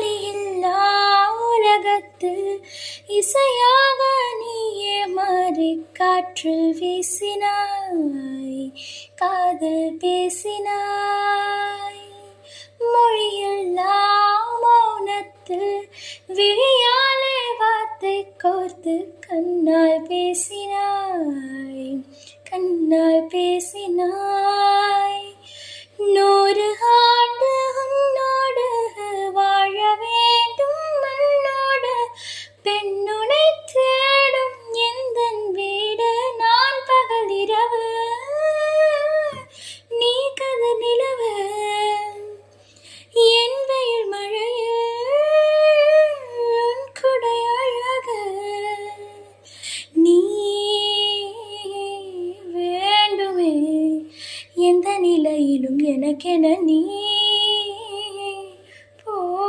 ஒளியில்லா உலகத்தில் இசையாக நீயே மாறி காற்றில் வீசினாய், காதல் பேசினாய். மொழியில்லா மௌனத்தில் விழியாலே வார்த்தை கோர்த்து கண்ணால் பேசினாய்.